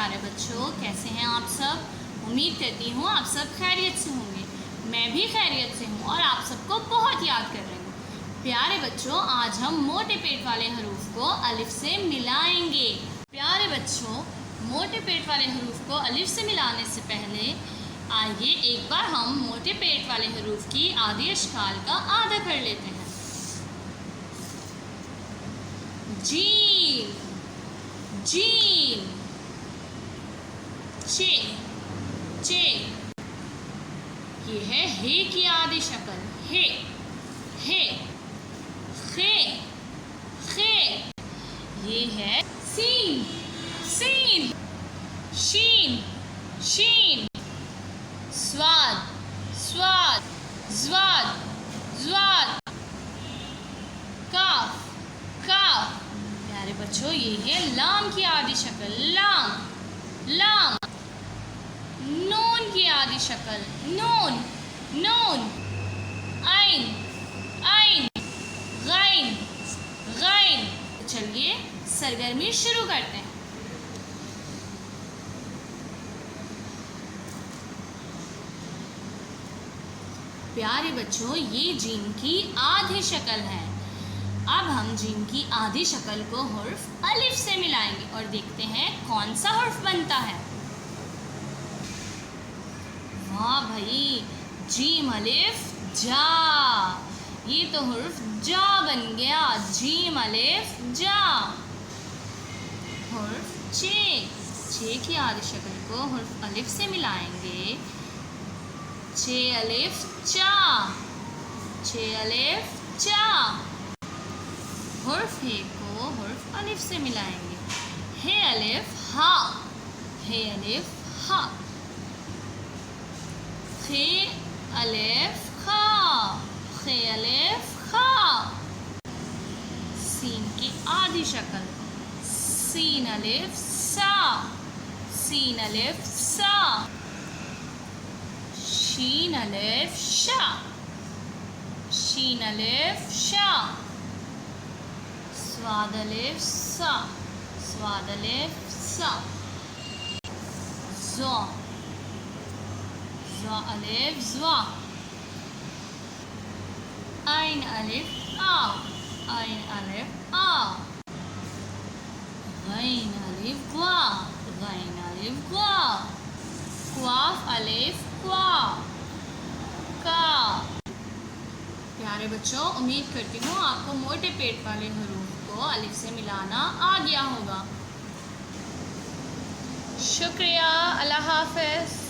प्यारे बच्चों, कैसे हैं आप सब। उम्मीद करती हूँ आप सब खैरियत से होंगे। मैं भी खैरियत से हूँ और आप सबको बहुत याद कर रही हूँ। प्यारे बच्चों, आज हम मोटे पेट वाले हरूफ को अलिफ से मिलाएंगे। प्यारे बच्चों, मोटे पेट वाले हरूफ को अलिफ से मिलाने से पहले आइए एक बार हम मोटे पेट वाले हरूफ की आधी अशकाल का आधा कर लेते हैं। जीम, जीम, चे, चे, ये है हे की आधी शक्ल, हे, हे, खे, खे, ये है सीन, सीन, शीन, शीन, स्वाद, स्वाद, ज्वाद, ज्वाद, काफ, काफ। प्यारे बच्चों, ये है लाम की आधी शक्ल, लाम, लाम। नून की आधी शक्ल, नून, नून, आइन, आइन, गाइन, गाइन। चलिए सरगर्मी शुरू करते हैं। प्यारे बच्चों, ये जीम की आधी शक्ल है। अब हम जीम की आधी शक्ल को हुर्फ अलिफ से मिलाएंगे और देखते हैं कौन सा हुर्फ बनता है। वाह भाई, जीम अलिफ जा, ये तो हुर्फ जा बन गया। जीम अलिफ जा। हुर्फ चे, चे की आधी शक्ल को हुर्फ अलिफ से मिलाएंगे। चे अलिफ चा, चे अलिफ चा। हुर्फ हे को हुर्फ अलिफ से मिलाएंगे। हे अलिफ हा, हे अलिफ हा। खे अलिफ खा, खे अलिफ खा। सीन की आधी शक्ल, सीन अलिफ सा, सीन अलिफ सा। शीन अलिफ शा, शीन अलिफ शा। स्वाद अलिफ सा, स्वाद अलिफ सा। ज़ा, ज़ा अलिफ ज़ा। आइन अलिफ आ, आइन अलिफ आ। गैन अलिफ ग्वा, गैन अलिफ ग्वा। क्वाफ अलिफ क्वा, का। प्यारे बच्चों, उम्मीद करती हूँ आपको मोटे पेट वाले हरूफ को अलिफ से मिलाना आ गया होगा। शुक्रिया, अल्लाह हाफ़िज़।